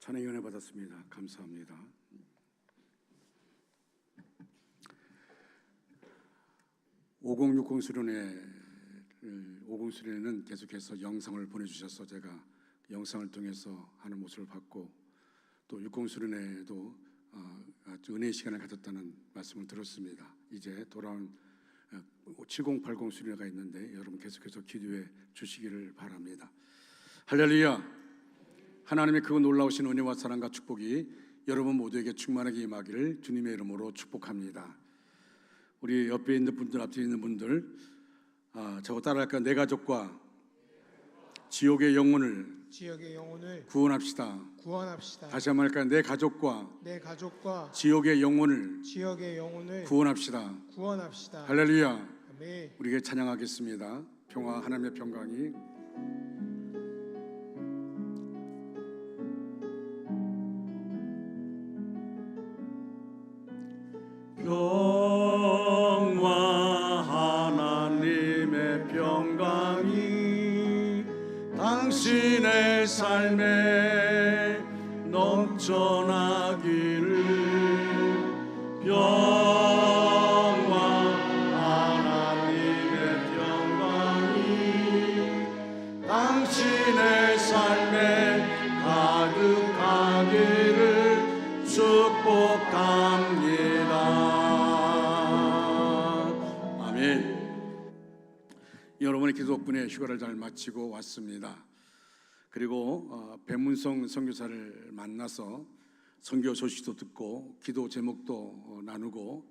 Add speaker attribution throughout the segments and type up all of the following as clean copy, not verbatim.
Speaker 1: 찬양의 은혜 받았습니다. 감사합니다. 오공수련회는 계속해서 영상을 보내주셔서 제가 영상을 통해서 하는 모습을 봤고, 또 60수련회도 아주 은혜의 시간을 가졌다는 말씀을 들었습니다. 이제 돌아온 7080 수련회가 있는데 여러분 계속해서 기도해 주시기를 바랍니다. 할렐루야. 하나님의 그 놀라우신 은혜와 사랑과 축복이 여러분 모두에게 충만하게 임하기를 주님의 이름으로 축복합니다. 우리 옆에 있는 분들, 앞에 있는 분들, 저거 따라할까? 내 가족과 지옥의 영혼을 구원합시다. 다시 한번 할까요? 내 가족과 지옥의 영혼을 구원합시다. 할렐루야. 아멘. 우리에게 찬양하겠습니다. 평화, 하나님의 평강이 하나님의 평강이 당신의 삶에 넘쳐나기를. 평화, 하나님의 평강이 당신의 삶에 가득하기를 축복합니다. 여러분의 기도 덕분에 휴가를 잘 마치고 왔습니다. 그리고 백문성 선교사를 만나서 선교 소식도 듣고 기도 제목도 나누고,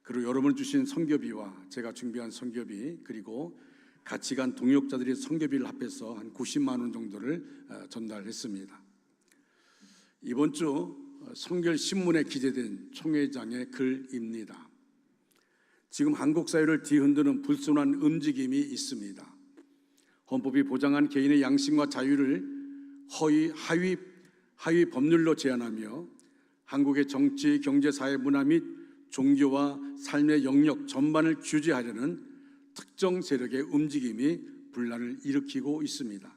Speaker 1: 그리고 여러분 주신 선교비와 제가 준비한 선교비, 그리고 같이 간 동역자들이 선교비를 합해서 한 90만 원 정도를 전달했습니다. 이번 주 성결신문에 기재된 총회장의 글입니다. 지금 한국 사회를 뒤흔드는 불순한 움직임이 있습니다. 헌법이 보장한 개인의 양심과 자유를 하위 법률로 제한하며 한국의 정치, 경제, 사회, 문화 및 종교와 삶의 영역 전반을 규제하려는 특정 세력의 움직임이 분란을 일으키고 있습니다.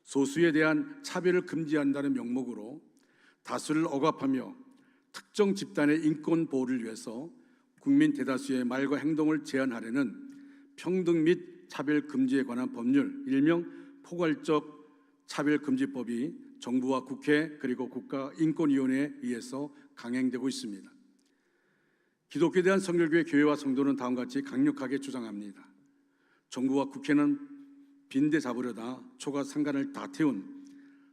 Speaker 1: 소수에 대한 차별을 금지한다는 명목으로 다수를 억압하며 특정 집단의 인권 보호를 위해서 국민 대다수의 말과 행동을 제한하려는 평등 및 차별 금지에 관한 법률, 일명 포괄적 차별금지법이 정부와 국회 그리고 국가인권위원회에 의해서 강행되고 있습니다. 기독교에 대한 성결교회 교회와 성도는 다음과 같이 강력하게 주장합니다. 정부와 국회는 빈대 잡으려다 초과 상간을 다 태운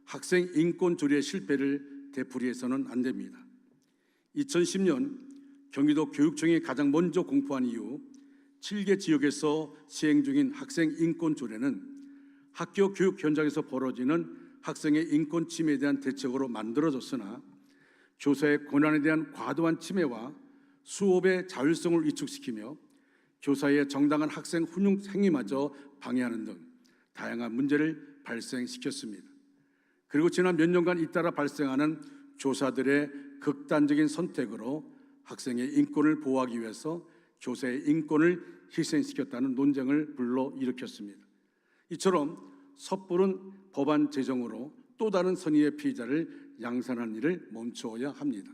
Speaker 1: 학생 인권 조례의 실패를 되풀이해서는 안 됩니다. 2010년 경기도 교육청이 가장 먼저 공포한 이후 7개 지역에서 시행 중인 학생 인권 조례는 학교 교육 현장에서 벌어지는 학생의 인권 침해에 대한 대책으로 만들어졌으나 교사의 권한에 대한 과도한 침해와 수업의 자율성을 위축시키며 교사의 정당한 학생 훈육 행위마저 방해하는 등 다양한 문제를 발생시켰습니다. 그리고 지난 몇 년간 잇따라 발생하는 교사들의 극단적인 선택으로 학생의 인권을 보호하기 위해서 교사의 인권을 희생시켰다는 논쟁을 불러일으켰습니다. 이처럼 섣부른 법안 제정으로 또 다른 선의의 피해자를 양산하는 일을 멈추어야 합니다.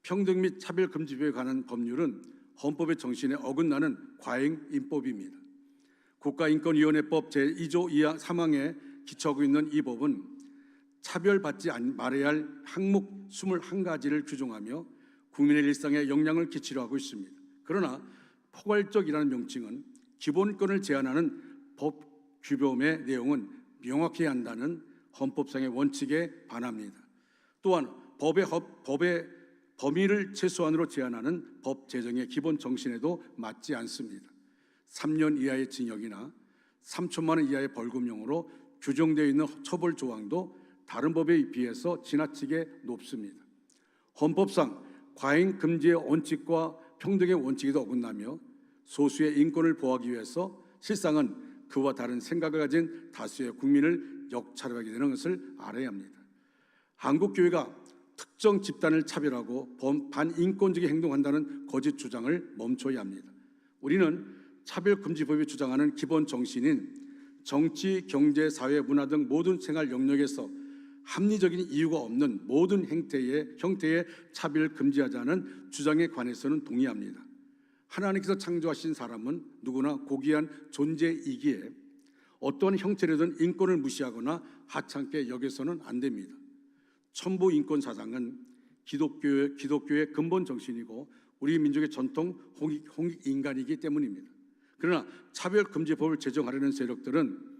Speaker 1: 평등 및 차별금지법에 관한 법률은 헌법의 정신에 어긋나는 과잉인법입니다. 국가인권위원회법 제2조 2항 3항에 기초하고 있는 이 법은 차별받지 말아야 할 항목 21가지를 규정하며 국민의 일상에 영향을 끼치려 하고 있습니다. 그러나 포괄적이라는 명칭은 기본권을 제한하는 법 규범의 내용은 명확해야 한다는 헌법상의 원칙에 반합니다. 또한 법의 범위를 최소한으로 제한하는 법 제정의 기본 정신에도 맞지 않습니다. 3년 이하의 징역이나 3천만 원 이하의 벌금형으로 규정되어 있는 처벌 조항도 다른 법에 비해서 지나치게 높습니다. 헌법상 과잉 금지의 원칙과 평등의 원칙에도 어긋나며 소수의 인권을 보호하기 위해서 실상은 그와 다른 생각을 가진 다수의 국민을 역차별하게 되는 것을 알아야 합니다. 한국 교회가 특정 집단을 차별하고 반인권적인 행동한다는 거짓 주장을 멈춰야 합니다. 우리는 차별금지법이 주장하는 기본 정신인 정치, 경제, 사회, 문화 등 모든 생활 영역에서 합리적인 이유가 없는 모든 형태의 차별을 금지하자는 주장에 관해서는 동의합니다. 하나님께서 창조하신 사람은 누구나 고귀한 존재이기에 어떠한 형태로든 인권을 무시하거나 하찮게 여겨서는 안 됩니다. 천부 인권 사상은 기독교의 근본 정신이고 우리 민족의 전통 홍익 인간이기 때문입니다. 그러나 차별금지법을 제정하려는 세력들은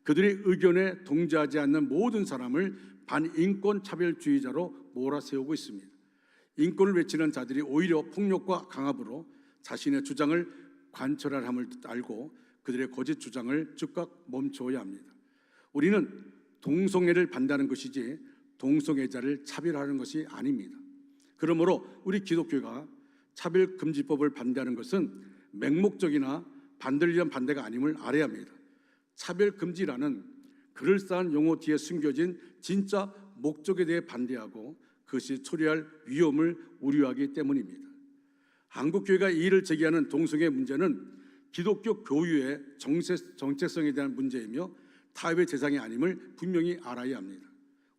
Speaker 1: 그들의 의견에 동조하지 않는 모든 사람을 반인권 차별주의자로 몰아세우고 있습니다. 인권을 외치는 자들이 오히려 폭력과 강압으로 자신의 주장을 관철할 함을 알고 그들의 거짓 주장을 즉각 멈춰야 합니다. 우리는 동성애를 반대하는 것이지 동성애자를 차별하는 것이 아닙니다. 그러므로 우리 기독교가 차별금지법을 반대하는 것은 맹목적이나 반대를 위한 반대가 아님을 알아야 합니다. 차별금지라는 그럴싸한 용어 뒤에 숨겨진 진짜 목적에 대해 반대하고 그것이 초래할 위험을 우려하기 때문입니다. 한국교회가 이 일을 제기하는 동성애 문제는 기독교 교유의 정체성에 대한 문제이며 타협의 대상이 아님을 분명히 알아야 합니다.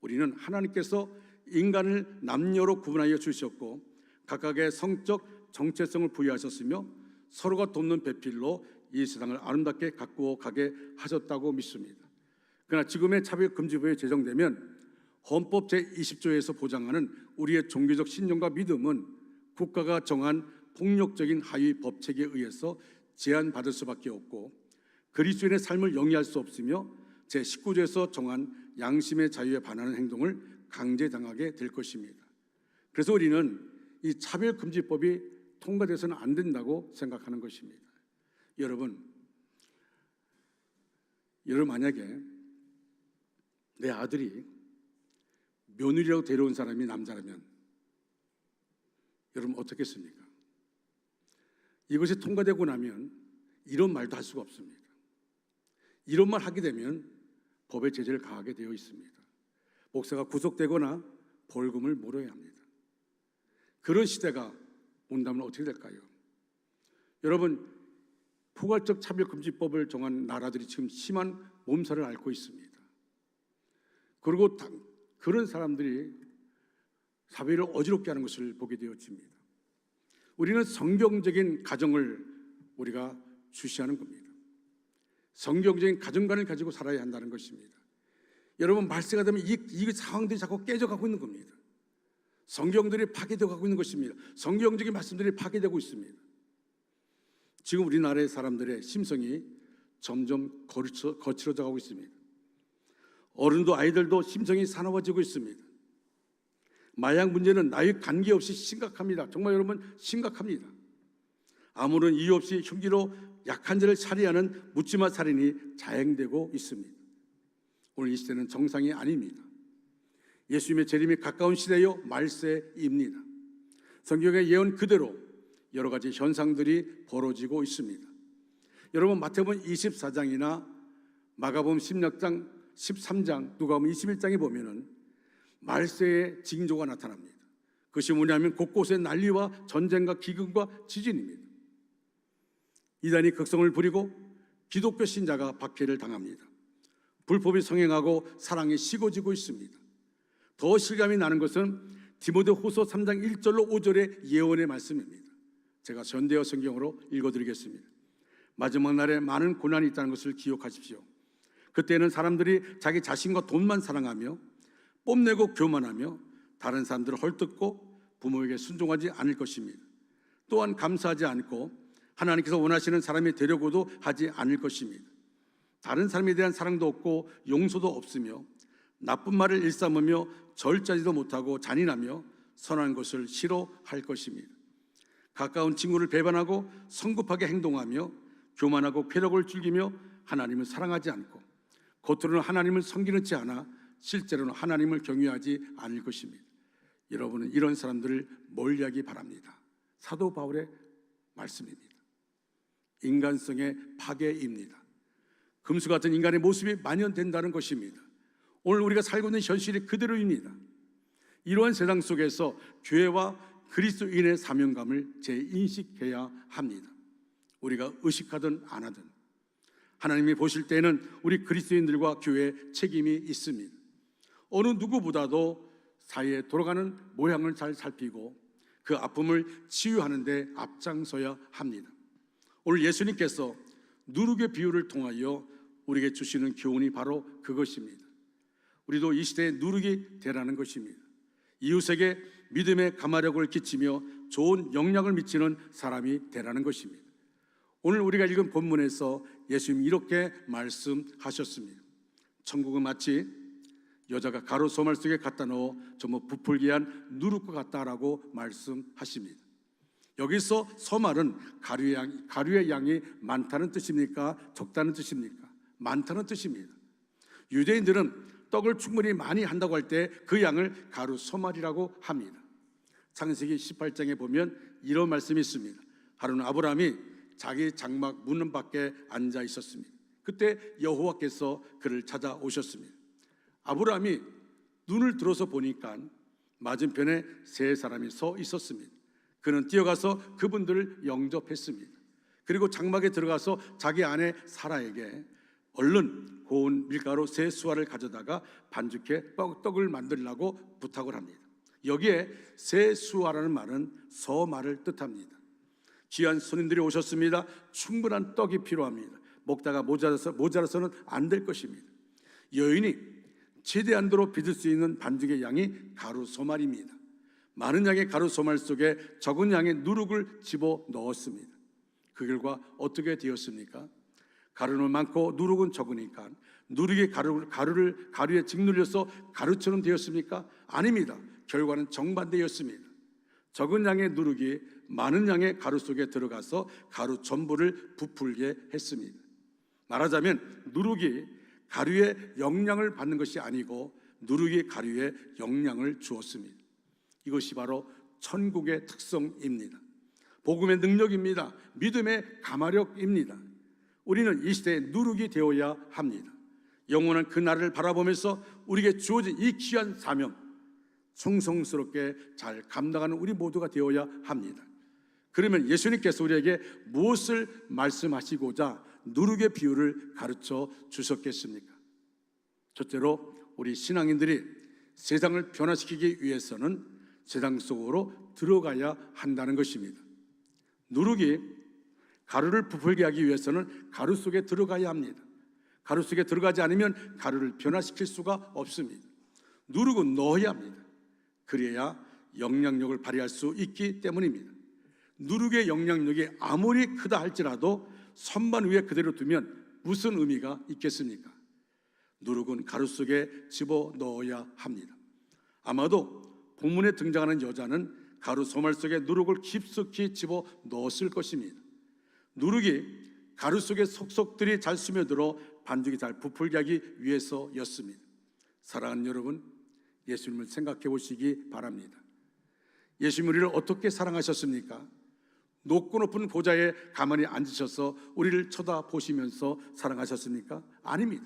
Speaker 1: 우리는 하나님께서 인간을 남녀로 구분하여 주셨고 각각의 성적 정체성을 부여하셨으며 서로가 돕는 배필로 이 세상을 아름답게 가꾸어 가게 하셨다고 믿습니다. 그러나 지금의 차별금지법이 제정되면 헌법 제20조에서 보장하는 우리의 종교적 신념과 믿음은 국가가 정한 폭력적인 하위 법책에 의해서 제한받을 수밖에 없고 그리스도인의 삶을 영위할 수 없으며 제19조에서 정한 양심의 자유에 반하는 행동을 강제당하게 될 것입니다. 그래서 우리는 이 차별금지법이 통과돼서는 안 된다고 생각하는 것입니다. 여러분 만약에 내 아들이 며느리라고 데려온 사람이 남자라면 여러분 어떻겠습니까? 이것이 통과되고 나면 이런 말도 할 수가 없습니다. 이런 말 하게 되면 법의 제재를 가하게 되어 있습니다. 목사가 구속되거나 벌금을 물어야 합니다. 그런 시대가 온다면 어떻게 될까요? 여러분 포괄적 차별금지법을 정한 나라들이 지금 심한 몸살을 앓고 있습니다. 그리고 그런 사람들이 사회를 어지럽게 하는 것을 보게 되어집니다. 우리는 성경적인 가정을 우리가 주시하는 겁니다. 성경적인 가정관을 가지고 살아야 한다는 것입니다. 여러분 말세가 되면 이 상황들이 자꾸 깨져가고 있는 겁니다. 성경들이 파괴되어 가고 있는 것입니다. 성경적인 말씀들이 파괴되고 있습니다. 지금 우리나라의 사람들의 심성이 점점 거칠어져 가고 있습니다. 어른도 아이들도 심성이 사나워지고 있습니다. 마약 문제는 나이 관계없이 심각합니다. 정말 여러분 심각합니다. 아무런 이유 없이 흉기로 약한 자를 살해하는 묻지마 살인이 자행되고 있습니다. 오늘 이 시대는 정상이 아닙니다. 예수님의 재림이 가까운 시대요 말세입니다. 성경의 예언 그대로 여러 가지 현상들이 벌어지고 있습니다. 여러분 마태복음 24장이나 마가복음 16장, 13장, 누가복음 21장에 보면은 말세의 징조가 나타납니다. 그것이 뭐냐면 곳곳에 난리와 전쟁과 기근과 지진입니다. 이단이 극성을 부리고 기독교 신자가 박해를 당합니다. 불법이 성행하고 사랑이 식어지고 있습니다. 더 실감이 나는 것은 디모데후서 3장 1절로 5절의 예언의 말씀입니다. 제가 전대어 성경으로 읽어드리겠습니다. 마지막 날에 많은 고난이 있다는 것을 기억하십시오. 그때는 사람들이 자기 자신과 돈만 사랑하며 뽐내고 교만하며 다른 사람들을 헐뜯고 부모에게 순종하지 않을 것입니다. 또한 감사하지 않고 하나님께서 원하시는 사람이 되려고도 하지 않을 것입니다. 다른 사람에 대한 사랑도 없고 용서도 없으며 나쁜 말을 일삼으며 절제하지도 못하고 잔인하며 선한 것을 싫어할 것입니다. 가까운 친구를 배반하고 성급하게 행동하며 교만하고 쾌락을 즐기며 하나님을 사랑하지 않고 겉으로는 하나님을 섬기는 채 하나 실제로는 하나님을 경외하지 않을 것입니다. 여러분은 이런 사람들을 멀리하기 바랍니다. 사도 바울의 말씀입니다. 인간성의 파괴입니다. 금수 같은 인간의 모습이 만연된다는 것입니다. 오늘 우리가 살고 있는 현실이 그대로입니다. 이러한 세상 속에서 교회와 그리스도인의 사명감을 재인식해야 합니다. 우리가 의식하든 안 하든 하나님이 보실 때에는 우리 그리스도인들과 교회에 책임이 있습니다. 어느 누구보다도 사회에 돌아가는 모양을 잘 살피고 그 아픔을 치유하는 데 앞장서야 합니다. 오늘 예수님께서 누룩의 비유를 통하여 우리에게 주시는 교훈이 바로 그것입니다. 우리도 이 시대에 누룩이 되라는 것입니다. 이웃에게 믿음의 가마력을 끼치며 좋은 영향을 미치는 사람이 되라는 것입니다. 오늘 우리가 읽은 본문에서 예수님이 이렇게 말씀하셨습니다. 천국은 마치 여자가 가루 소말 속에 갖다 넣어 전부 부풀게 한 누룩과 같다라고 말씀하십니다. 여기서 소말은 가루의 양이 많다는 뜻입니까? 적다는 뜻입니까? 많다는 뜻입니다. 유대인들은 떡을 충분히 많이 한다고 할 때 그 양을 가루 소말이라고 합니다. 창세기 18장에 보면 이런 말씀이 있습니다. 하루는 아브라함이 자기 장막 문 밖에 앉아 있었습니다. 그때 여호와께서 그를 찾아오셨습니다. 아브라함이 눈을 들어서 보니까 맞은편에 세 사람이 서 있었습니다. 그는 뛰어가서 그분들을 영접했습니다. 그리고 장막에 들어가서 자기 아내 사라에게 얼른 고운 밀가루 세 수알을 가져다가 반죽해 떡을 만들라고 부탁을 합니다. 여기에 세 수알이라는 말은 서말을 뜻합니다. 귀한 손님들이 오셨습니다. 충분한 떡이 필요합니다. 먹다가 모자라서는 안 될 것입니다. 여인이 최대한 도로 빚을 수 있는 반죽의 양이 가루 소말입니다. 많은 양의 가루 소말 속에 적은 양의 누룩을 집어 넣었습니다. 그 결과 어떻게 되었습니까? 가루는 많고 누룩은 적으니까 누룩이 가루에 짓눌려서 가루처럼 되었습니까? 아닙니다. 결과는 정반대였습니다. 적은 양의 누룩이 많은 양의 가루 속에 들어가서 가루 전부를 부풀게 했습니다. 말하자면 누룩이 가루의 영향을 받는 것이 아니고 누룩이 가루에 영향을 주었습니다. 이것이 바로 천국의 특성입니다. 복음의 능력입니다. 믿음의 가마력입니다. 우리는 이 시대에 누룩이 되어야 합니다. 영원한 그 날을 바라보면서 우리에게 주어진 이 귀한 사명 충성스럽게 잘 감당하는 우리 모두가 되어야 합니다. 그러면 예수님께서 우리에게 무엇을 말씀하시고자 누룩의 비유를 가르쳐 주셨겠습니까? 첫째로 우리 신앙인들이 세상을 변화시키기 위해서는 세상 속으로 들어가야 한다는 것입니다. 누룩이 가루를 부풀게 하기 위해서는 가루 속에 들어가야 합니다. 가루 속에 들어가지 않으면 가루를 변화시킬 수가 없습니다. 누룩은 넣어야 합니다. 그래야 영향력을 발휘할 수 있기 때문입니다. 누룩의 영향력이 아무리 크다 할지라도 선반 위에 그대로 두면 무슨 의미가 있겠습니까? 누룩은 가루 속에 집어 넣어야 합니다. 아마도 본문에 등장하는 여자는 가루 소말 속에 누룩을 깊숙이 집어 넣었을 것입니다. 누룩이 가루 속에 속속들이 잘 스며들어 반죽이 잘 부풀게 하기 위해서였습니다. 사랑하는 여러분, 예수님을 생각해 보시기 바랍니다. 예수님 우리를 어떻게 사랑하셨습니까? 높고 높은 보좌에 가만히 앉으셔서 우리를 쳐다보시면서 사랑하셨습니까? 아닙니다.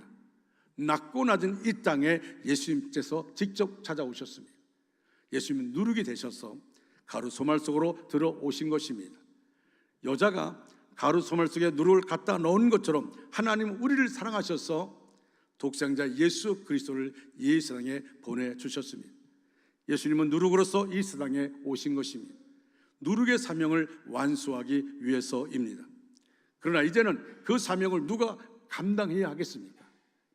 Speaker 1: 낮고 낮은 이 땅에 예수님께서 직접 찾아오셨습니다. 예수님은 누룩이 되셔서 가루 소말 속으로 들어오신 것입니다. 여자가 가루 소말 속에 누룩을 갖다 넣은 것처럼 하나님은 우리를 사랑하셔서 독생자 예수 그리스도를 이 세상에 보내주셨습니다. 예수님은 누룩으로서 이 세상에 오신 것입니다. 누룩의 사명을 완수하기 위해서입니다. 그러나 이제는 그 사명을 누가 감당해야 하겠습니까?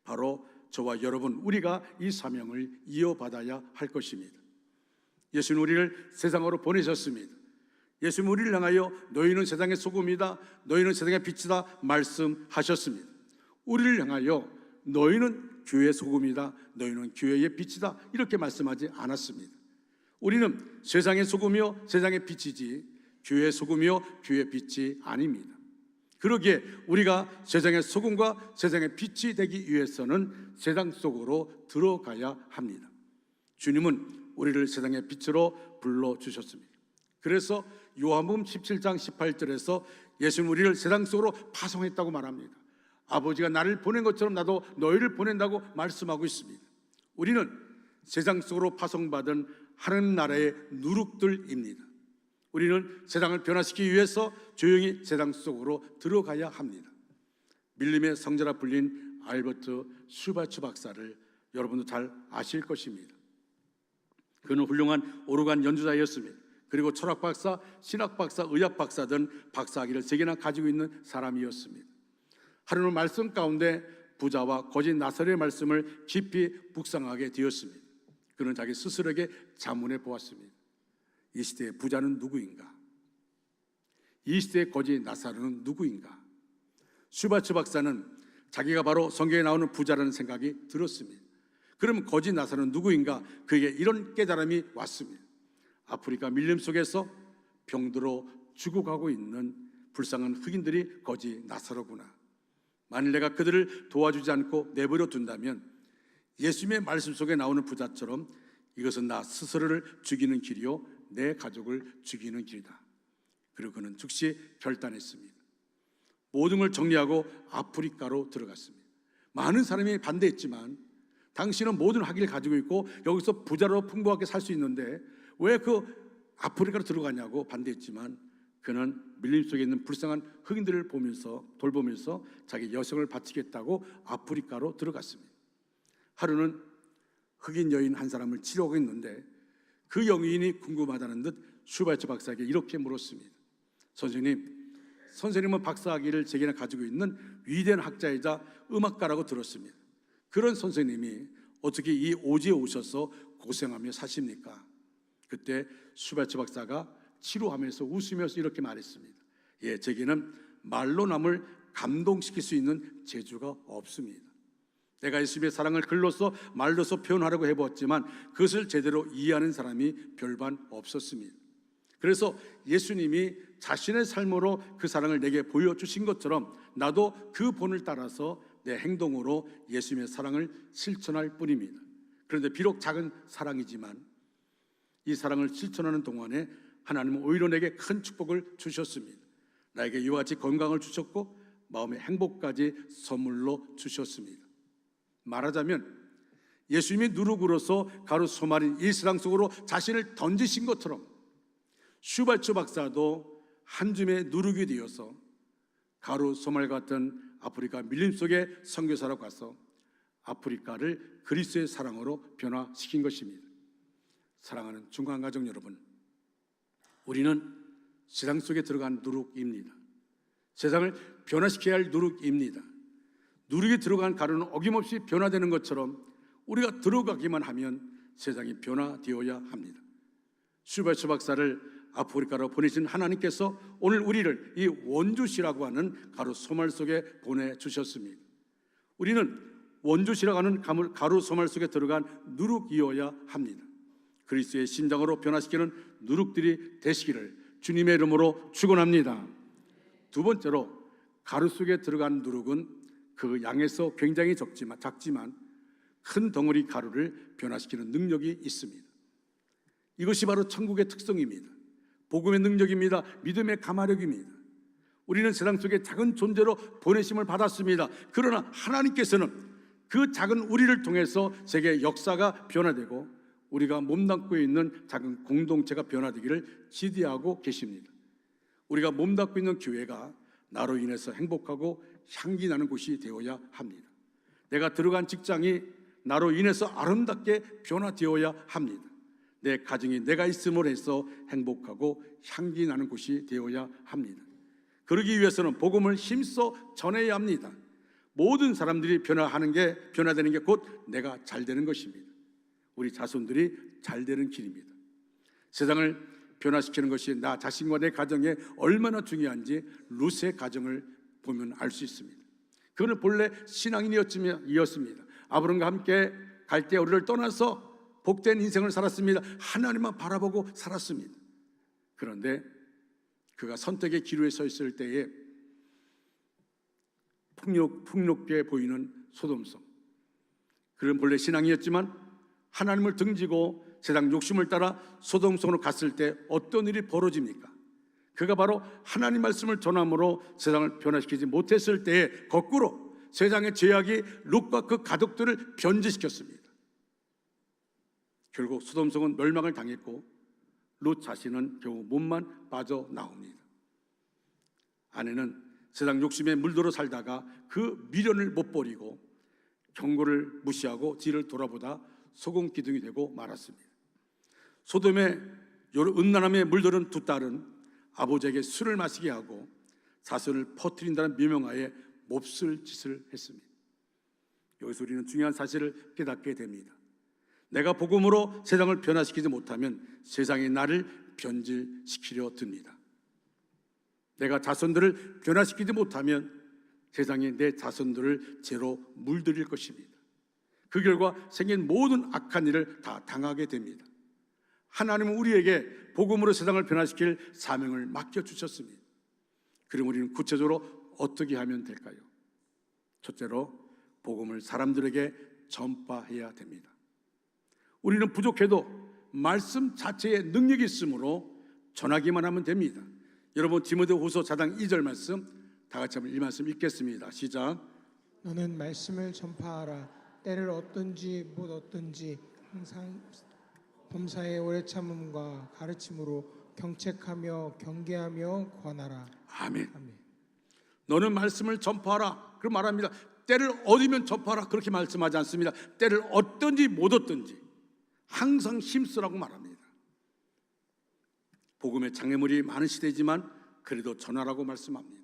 Speaker 1: 바로 저와 여러분, 우리가 이 사명을 이어받아야 할 것입니다. 예수는 우리를 세상으로 보내셨습니다. 예수는 우리를 향하여 너희는 세상의 소금이다, 너희는 세상의 빛이다 말씀하셨습니다. 우리를 향하여 너희는 교회의 소금이다, 너희는 교회의 빛이다 이렇게 말씀하지 않았습니다. 우리는 세상의 소금이요 세상의 빛이지 교회의 소금이요 교회의 빛이 아닙니다. 그러기에 우리가 세상의 소금과 세상의 빛이 되기 위해서는 세상 속으로 들어가야 합니다. 주님은 우리를 세상의 빛으로 불러주셨습니다. 그래서 요한복음 17장 18절에서 예수는 우리를 세상 속으로 파송했다고 말합니다. 아버지가 나를 보낸 것처럼 나도 너희를 보낸다고 말씀하고 있습니다. 우리는 세상 속으로 파송받은 하나님 나라의 누룩들입니다. 우리는 세상을 변화시키기 위해서 조용히 세상 속으로 들어가야 합니다. 밀림의 성자라 불린 알버트 슈바츠 박사를 여러분도 잘 아실 것입니다. 그는 훌륭한 오르간 연주자였습니다. 그리고 철학 박사, 신학 박사, 의학 박사 등 박사학위를 3개나 가지고 있는 사람이었습니다. 하루는 말씀 가운데 부자와 거짓 나사렛의 말씀을 깊이 묵상하게 되었습니다. 그는 자기 스스로에게 자문해 보았습니다. 이 시대의 부자는 누구인가? 이 시대의 거짓 나사렛은 누구인가? 슈바츠 박사는 자기가 바로 성경에 나오는 부자라는 생각이 들었습니다. 그럼 거짓 나사렛은 누구인가? 그에게 이런 깨달음이 왔습니다. 아프리카 밀림 속에서 병들어 죽어가고 있는 불쌍한 흑인들이 거짓 나사렛구나. 만일 내가 그들을 도와주지 않고 내버려 둔다면 예수님의 말씀 속에 나오는 부자처럼 이것은 나 스스로를 죽이는 길이요 내 가족을 죽이는 길이다. 그리고 그는 즉시 결단했습니다. 모든 걸 정리하고 아프리카로 들어갔습니다. 많은 사람이 반대했지만 당신은 모든 학위를 가지고 있고 여기서 부자로 풍부하게 살 수 있는데 왜 그 아프리카로 들어가냐고 반대했지만 그는 밀림 속에 있는 불쌍한 흑인들을 보면서 돌보면서 자기 여성을 바치겠다고 아프리카로 들어갔습니다. 하루는 흑인 여인 한 사람을 치료하고 있는데 그 여인이 궁금하다는 듯 슈바츠 박사에게 이렇게 물었습니다. 선생님은 박사학위를 3개나 가지고 있는 위대한 학자이자 음악가라고 들었습니다. 그런 선생님이 어떻게 이 오지에 오셔서 고생하며 사십니까? 그때 슈바츠 박사가 치료하면서 웃으면서 이렇게 말했습니다. 제게는 말로 남을 감동시킬 수 있는 재주가 없습니다. 내가 예수님의 사랑을 글로써 말로써 표현하려고 해보았지만 그것을 제대로 이해하는 사람이 별반 없었습니다. 그래서 예수님이 자신의 삶으로 그 사랑을 내게 보여주신 것처럼 나도 그 본을 따라서 내 행동으로 예수님의 사랑을 실천할 뿐입니다. 그런데 비록 작은 사랑이지만 이 사랑을 실천하는 동안에 하나님은 오히려 내게 큰 축복을 주셨습니다. 나에게 이와 같이 건강을 주셨고 마음의 행복까지 선물로 주셨습니다. 말하자면 예수님이 누룩으로서 가루 소말인 이 세상 속으로 자신을 던지신 것처럼 슈바츠 박사도 한 줌의 누룩이 되어서 가루 소말 같은 아프리카 밀림 속에 선교사로 가서 아프리카를 그리스도의 사랑으로 변화시킨 것입니다. 사랑하는 중간가족 여러분, 우리는 세상 속에 들어간 누룩입니다. 세상을 변화시켜야 할 누룩입니다. 누룩이 들어간 가루는 어김없이 변화되는 것처럼 우리가 들어가기만 하면 세상이 변화되어야 합니다. 슈바츠 박사를 아프리카로 보내신 하나님께서 오늘 우리를 이 원주시라고 하는 가루 소말 속에 보내주셨습니다. 우리는 원주시라고 하는 가루 소말 속에 들어간 누룩이어야 합니다. 그리스도의 심장으로 변화시키는 누룩들이 되시기를 주님의 이름으로 축원합니다. 두 번째로 가루 속에 들어간 누룩은 그 양에서 굉장히 작지만 큰 덩어리 가루를 변화시키는 능력이 있습니다. 이것이 바로 천국의 특성입니다. 복음의 능력입니다. 믿음의 가마력입니다. 우리는 세상 속에 작은 존재로 보내심을 받았습니다. 그러나 하나님께서는 그 작은 우리를 통해서 세계의 역사가 변화되고 우리가 몸담고 있는 작은 공동체가 변화되기를 지대하고 계십니다. 우리가 몸담고 있는 교회가 나로 인해서 행복하고 향기 나는 곳이 되어야 합니다. 내가 들어간 직장이 나로 인해서 아름답게 변화되어야 합니다. 내 가정이 내가 있음으로 해서 행복하고 향기 나는 곳이 되어야 합니다. 그러기 위해서는 복음을 힘써 전해야 합니다. 모든 사람들이 변화되는 게 곧 내가 잘 되는 것입니다. 우리 자손들이 잘 되는 길입니다. 세상을 변화시키는 것이 나 자신과 내 가정에 얼마나 중요한지 룻의 가정을 보면 알 수 있습니다. 그는 본래 신앙인이었습니다. 아브람과 함께 갈대아 우리를 떠나서 복된 인생을 살았습니다. 하나님만 바라보고 살았습니다. 그런데 그가 선택의 기로에 서 있을 때에 풍요롭게 보이는 소돔성, 그는 본래 신앙이었지만 하나님을 등지고 세상 욕심을 따라 소돔성으로 갔을 때 어떤 일이 벌어집니까? 그가 바로 하나님 말씀을 전함으로 세상을 변화시키지 못했을 때에 거꾸로 세상의 죄악이 롯과 그 가족들을 변제시켰습니다. 결국 소돔성은 멸망을 당했고 롯 자신은 겨우 몸만 빠져나옵니다. 아내는 세상 욕심에 물들어 살다가 그 미련을 못 버리고 경고를 무시하고 뒤를 돌아보다 소금 기둥이 되고 말았습니다. 소돔의 음란함에 물들은 두 딸은 아버지에게 술을 마시게 하고 자손을 퍼뜨린다는 묘명하에 몹쓸 짓을 했습니다. 여기서 우리는 중요한 사실을 깨닫게 됩니다. 내가 복음으로 세상을 변화시키지 못하면 세상이 나를 변질시키려 듭니다. 내가 자손들을 변화시키지 못하면 세상이 내 자손들을 죄로 물들일 것입니다. 그 결과 생긴 모든 악한 일을 다 당하게 됩니다. 하나님은 우리에게 복음으로 세상을 변화시킬 사명을 맡겨주셨습니다. 그럼 우리는 구체적으로 어떻게 하면 될까요? 첫째로 복음을 사람들에게 전파해야 됩니다. 우리는 부족해도 말씀 자체에 능력이 있으므로 전하기만 하면 됩니다. 여러분 디모데후서 4장 2절 말씀 다 같이 한번 이 말씀 읽겠습니다. 시작.
Speaker 2: 너는 말씀을 전파하라. 때를 얻든지 못 얻든지 항상 범사의 오래 참음과 가르침으로 경책하며 경계하며 권하라.
Speaker 1: 아멘.
Speaker 2: 아멘.
Speaker 1: 너는 말씀을 전파하라. 그럼 말합니다. 때를 얻으면 전파하라. 그렇게 말씀하지 않습니다. 때를 얻든지 못 얻든지 항상 힘쓰라고 말합니다. 복음의 장애물이 많은 시대지만 그래도 전하라고 말씀합니다.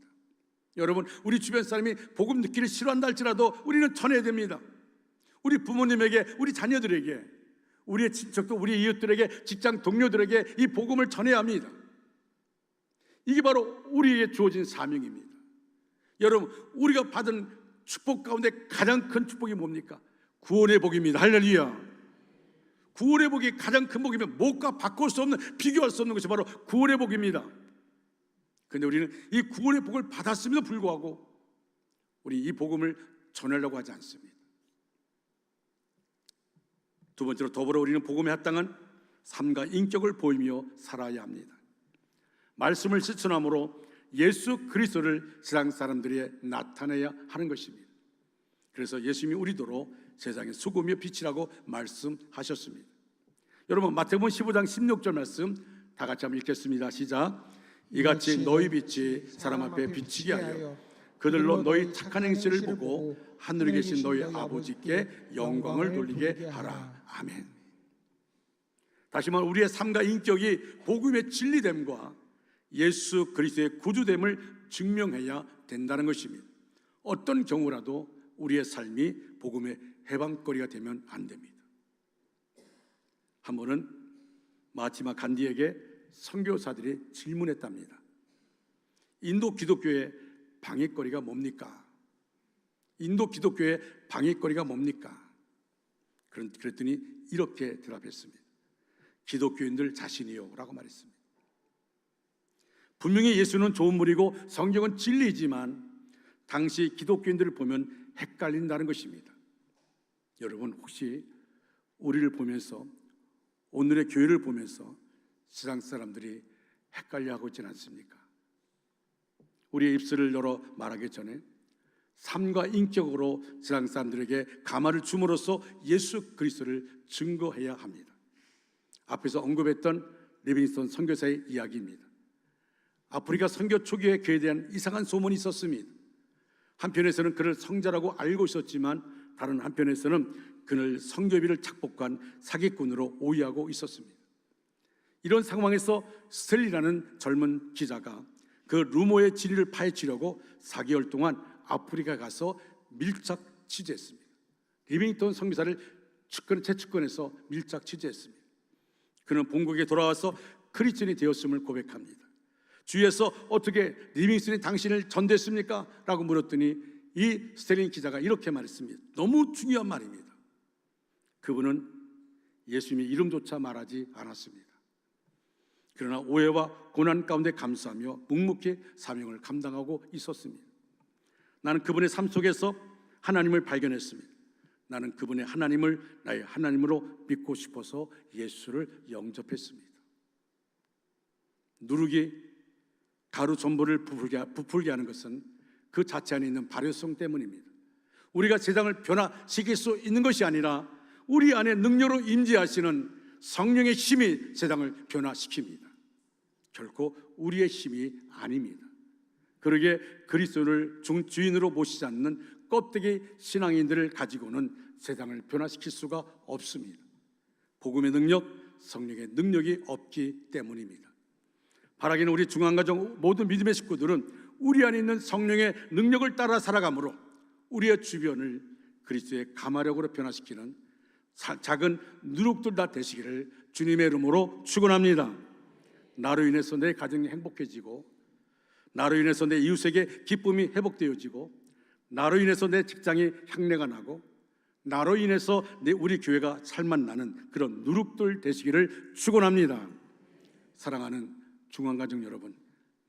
Speaker 1: 여러분 우리 주변 사람이 복음 듣기를 싫어한다 할지라도 우리는 전해야 됩니다. 우리 부모님에게, 우리 자녀들에게, 우리의 친척도, 우리 이웃들에게, 직장 동료들에게 이 복음을 전해야 합니다. 이게 바로 우리에게 주어진 사명입니다. 여러분 우리가 받은 축복 가운데 가장 큰 축복이 뭡니까? 구원의 복입니다. 할렐루야. 구원의 복이 가장 큰 복이면 무엇과 바꿀 수 없는, 비교할 수 없는 것이 바로 구원의 복입니다. 그런데 우리는 이 구원의 복을 받았음에도 불구하고 우리 이 복음을 전하려고 하지 않습니다. 두 번째로 더불어 우리는 복음에 합당한 삶과 인격을 보이며 살아야 합니다. 말씀을 실천함으로 예수 그리스도를 세상 사람들에게 나타내야 하는 것입니다. 그래서 예수님이 우리도로 세상의 소금이요 빛이라고 말씀하셨습니다. 여러분 마태복음 15장 16절 말씀 다 같이 한번 읽겠습니다. 시작. 이같이 너희 빛이 사람 앞에 비치게 하여 그들로 너희 착한 행실을 보고 하늘에 계신 너희 아버지께 영광을 돌리게 하라. 아멘. 다시 말해 우리의 삶과 인격이 복음의 진리됨과 예수 그리스도의 구주됨을 증명해야 된다는 것입니다. 어떤 경우라도 우리의 삶이 복음의 해방거리가 되면 안 됩니다. 한 번은 마하티마 간디에게 선교사들이 질문했답니다. 인도 기독교의 방해거리가 뭡니까? 인도 기독교의 방해거리가 뭡니까? 그랬더니 이렇게 대답했습니다. 기독교인들 자신이요 라고 말했습니다. 분명히 예수는 좋은 분이고 성경은 진리이지만 당시 기독교인들을 보면 헷갈린다는 것입니다. 여러분 혹시 우리를 보면서, 오늘의 교회를 보면서 세상 사람들이 헷갈려하고 있지는 않습니까? 우리의 입술을 열어 말하기 전에 삶과 인격으로 세상 사람들에게 감화를 줌으로써 예수 그리스도를 증거해야 합니다. 앞에서 언급했던 리빙스턴 선교사의 이야기입니다. 아프리카 선교 초기에 그에 대한 이상한 소문이 있었습니다. 한편에서는 그를 성자라고 알고 있었지만 다른 한편에서는 그를 선교비를 착복한 사기꾼으로 오해하고 있었습니다. 이런 상황에서 스텔리라는 젊은 기자가 그 루머의 진리를 파헤치려고 4개월 동안 아프리카에 가서 밀착 취재했습니다. 리빙턴 선교사를 재측근해서 밀착 취재했습니다. 그는 본국에 돌아와서 크리스천이 되었음을 고백합니다. 주위에서 어떻게 리빙스턴이 당신을 전도했습니까? 라고 물었더니 이 스텔린 기자가 이렇게 말했습니다. 너무 중요한 말입니다. 그분은 예수님의 이름조차 말하지 않았습니다. 그러나 오해와 고난 가운데 감수하며 묵묵히 사명을 감당하고 있었습니다. 나는 그분의 삶 속에서 하나님을 발견했습니다. 나는 그분의 하나님을 나의 하나님으로 믿고 싶어서 예수를 영접했습니다. 누룩이 가루 전부를 부풀게 하는 것은 그 자체 안에 있는 발효성 때문입니다. 우리가 세상을 변화시킬 수 있는 것이 아니라 우리 안에 능력으로 임재하시는 성령의 힘이 세상을 변화시킵니다. 결코 우리의 힘이 아닙니다. 그러기에 그리스도를 주인으로 모시지 않는 껍데기 신앙인들을 가지고는 세상을 변화시킬 수가 없습니다. 복음의 능력, 성령의 능력이 없기 때문입니다. 바라기는 우리 중앙가정 모든 믿음의 식구들은 우리 안에 있는 성령의 능력을 따라 살아가므로 우리의 주변을 그리스도의 가마력으로 변화시키는 작은 누룩들 다 되시기를 주님의 이름으로 축원합니다. 나로 인해서 내 가정이 행복해지고, 나로 인해서 내 이웃에게 기쁨이 회복되어지고, 나로 인해서 내 직장이 향내가 나고, 나로 인해서 우리 교회가 살맛나는 그런 누룩들 되시기를 축원합니다. 사랑하는 중앙가정 여러분,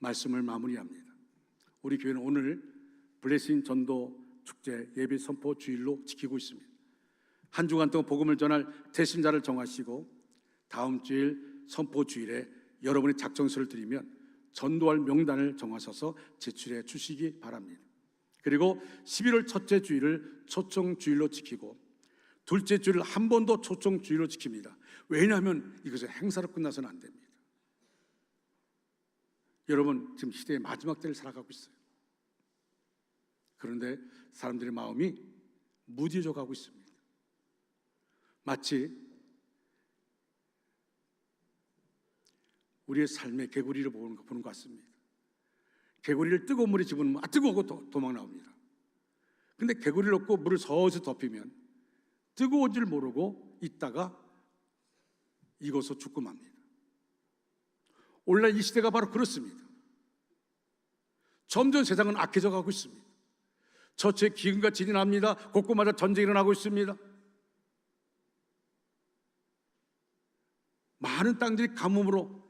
Speaker 1: 말씀을 마무리합니다. 우리 교회는 오늘 블레싱 전도 축제 예비 선포 주일로 지키고 있습니다. 한 주간 동안 복음을 전할 대신자를 정하시고 다음 주일 선포 주일에 여러분의 작정서를 드리면 전도할 명단을 정하셔서 제출해 주시기 바랍니다. 그리고 11월 첫째 주일을 초청 주일로 지키고 둘째 주일을 한 번 더 초청 주일로 지킵니다. 왜냐하면 이것은 행사로 끝나서는 안 됩니다. 여러분, 지금 시대의 마지막 때를 살아가고 있어요. 그런데 사람들의 마음이 무뎌져 가고 있습니다. 마치 우리의 삶의 개구리를 보는 것 같습니다. 개구리를 뜨거운 물에 집어넣으면 뜨거우고 도망 나옵니다. 근데 개구리를 넣고 물을 서서히 덮이면 뜨거운 줄 모르고 있다가 익어서 죽고 맙니다. 오늘날 이 시대가 바로 그렇습니다. 점점 세상은 악해져 가고 있습니다. 처처에 기근과 진이 납니다. 곳곳마다 전쟁이 일어나고 있습니다. 많은 땅들이 가뭄으로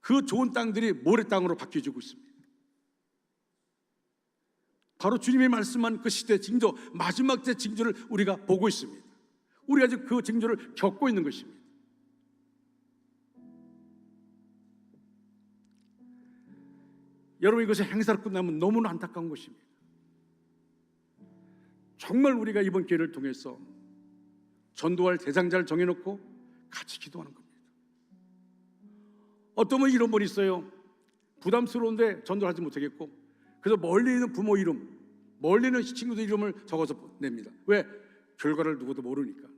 Speaker 1: 그 좋은 땅들이 모래땅으로 바뀌어지고 있습니다. 바로 주님이 말씀한 그 시대의 징조, 마지막 때 징조를 우리가 보고 있습니다. 우리가 지금 그 징조를 겪고 있는 것입니다. 여러분, 이것이 행사로 끝나면 너무나 안타까운 것입니다. 정말 우리가 이번 기회를 통해서 전도할 대상자를 정해놓고 같이 기도하는 겁니다. 어떤 분이 이런 분이 있어요. 부담스러운데 전도를 하지 못하겠고, 그래서 멀리 있는 부모 이름, 멀리 있는 친구들 이름을 적어서 냅니다. 왜? 결과를 누구도 모르니까.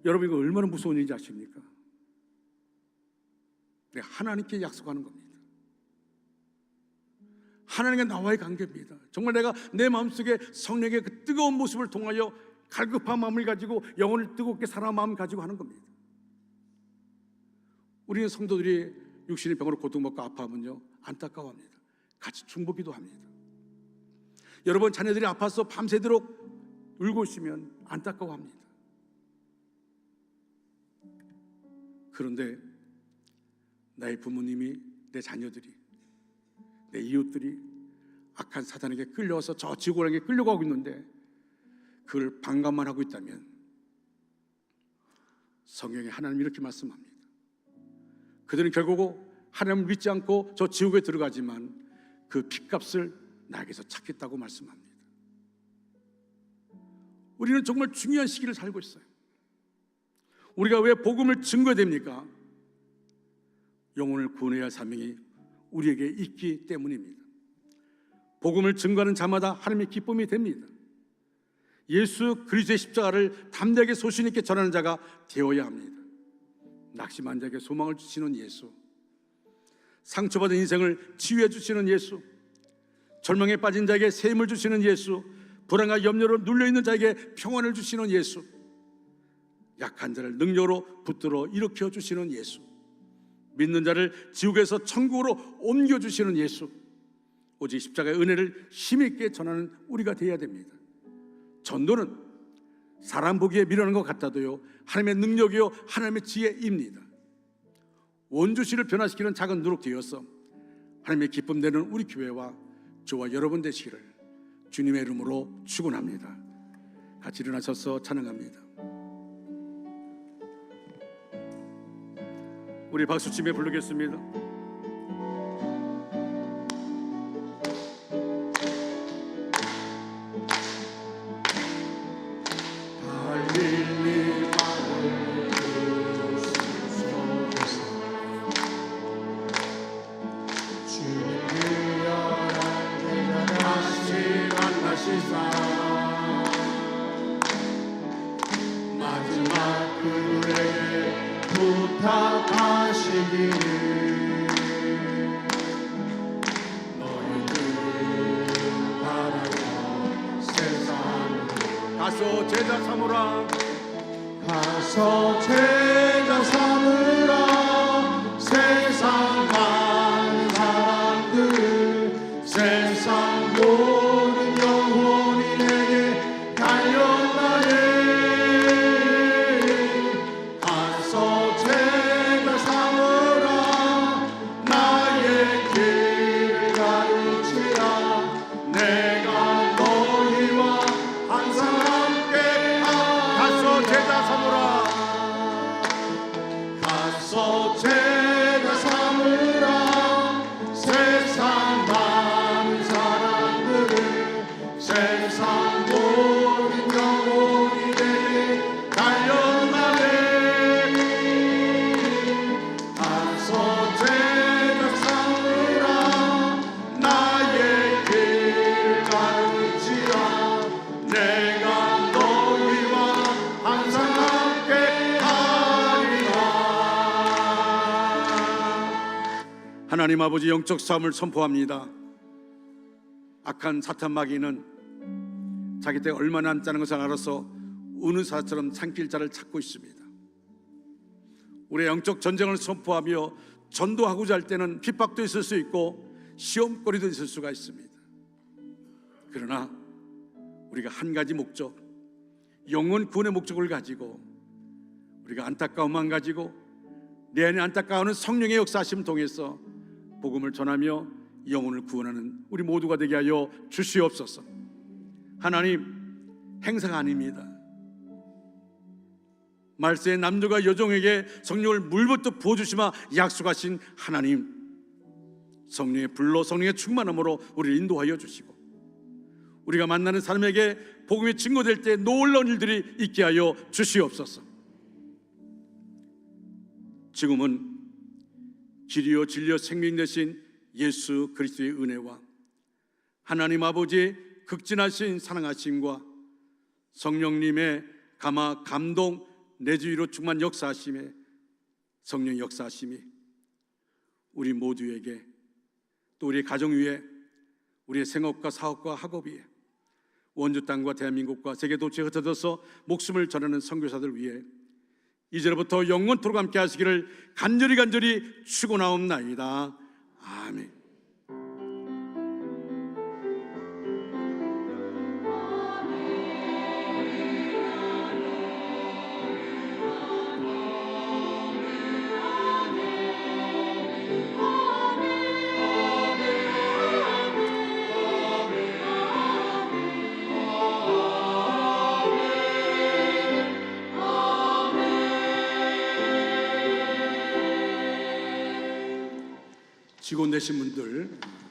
Speaker 1: 여러분, 이거 얼마나 무서운 일인지 아십니까? 내가 하나님께 약속하는 겁니다. 하나님과 나와의 관계입니다. 정말 내가 내 마음속에 성령의 그 뜨거운 모습을 통하여 갈급한 마음을 가지고 영혼을 뜨겁게 사랑하는 마음을 가지고 하는 겁니다. 우리는 성도들이 육신의 병으로 고통받고 아파하면요, 안타까워합니다. 같이 중보기도 합니다. 여러분, 자녀들이 아파서 밤새도록 울고 있으면 안타까워합니다. 그런데 나의 부모님이, 내 자녀들이, 내 이웃들이 악한 사단에게 끌려와서 저 지구랑에 끌려가고 있는데 그걸 방관만 하고 있다면, 성경에 하나님이 이렇게 말씀합니다. 그들은 결국 하나님을 믿지 않고 저 지옥에 들어가지만 그 핏값을 나에게서 찾겠다고 말씀합니다. 우리는 정말 중요한 시기를 살고 있어요. 우리가 왜 복음을 증거해야 됩니까? 영혼을 구원해야 할 사명이 우리에게 있기 때문입니다. 복음을 증거하는 자마다 하나님의 기쁨이 됩니다. 예수 그리스도의 십자가를 담대하게 소신 있게 전하는 자가 되어야 합니다. 낙심한 자에게 소망을 주시는 예수, 상처받은 인생을 치유해 주시는 예수, 절망에 빠진 자에게 새 힘을 주시는 예수, 불안과 염려로 눌려있는 자에게 평안을 주시는 예수, 약한 자를 능력으로 붙들어 일으켜 주시는 예수, 믿는 자를 지옥에서 천국으로 옮겨주시는 예수, 오직 십자가의 은혜를 힘있게 전하는 우리가 되어야 됩니다. 전도는 사람 보기에 미련한 것 같아도요, 하나님의 능력이요 하나님의 지혜입니다. 원주시를 변화시키는 작은 누룩 되어서 하나님의 기쁨 되는 우리 교회와 저와 여러분 되시기를 주님의 이름으로 축원합니다. 같이 일어나셔서 찬양합니다. 우리 박수치며 부르겠습니다.
Speaker 2: 주님 그 열한 대가 다시 부탁하시기를
Speaker 1: 가서 제자 삼으라
Speaker 2: 가서 제자 삼으라 세상 많은 사람들 세상 모든 영혼이 내게 달려나네 가서 제자 삼으라 나의 길을 가르치라 내가 너희와 항상
Speaker 1: 가서 제자 삼으라
Speaker 2: 가서 제자 삼으라 세상 많은 사람들을 세상 모든 영혼이 내게 달려나네 가서 제자 삼으라 나의 길을 가르치라 내가 너희와 항상 함께 하리라.
Speaker 1: 하나님 아버지 영적 싸움을 선포합니다. 악한 사탄 마귀는 자기 때 얼마 남지 않은 것을 알아서 우는 사자처럼 참길 자를 찾고 있습니다. 우리의 영적 전쟁을 선포하며 전도하고자 할 때는 핍박도 있을 수 있고 시험거리도 있을 수가 있습니다. 그러나 우리가 한 가지 목적, 영혼 구원의 목적을 가지고 우리가 안타까움만 가지고 내 안에 안타까워하는 성령의 역사하심 통해서 복음을 전하며 영혼을 구원하는 우리 모두가 되게 하여 주시옵소서. 하나님, 행사가 아닙니다. 말세의 남녀가 여종에게 성령을 물부터 부어주시마 약속하신 하나님, 성령의 불로 성령의 충만함으로 우리를 인도하여 주시고 우리가 만나는 사람에게 복음이 증거될 때 놀라운 일들이 있게 하여 주시옵소서. 지금은 길이요 진리요 생명 되신 예수 그리스도의 은혜와 하나님 아버지의 극진하신 사랑하심과 성령님의 감화 감동 내주위로 충만 역사하심에 성령 역사하심이 우리 모두에게 또 우리의 가정 위에 우리의 생업과 사업과 학업 위에 원주 땅과 대한민국과 세계 도처에 흩어져서 목숨을 전하는 선교사들 위해 이제로부터 영원토록 함께 하시기를 간절히 축원하옵나이다. 아멘. 직원 되신 분들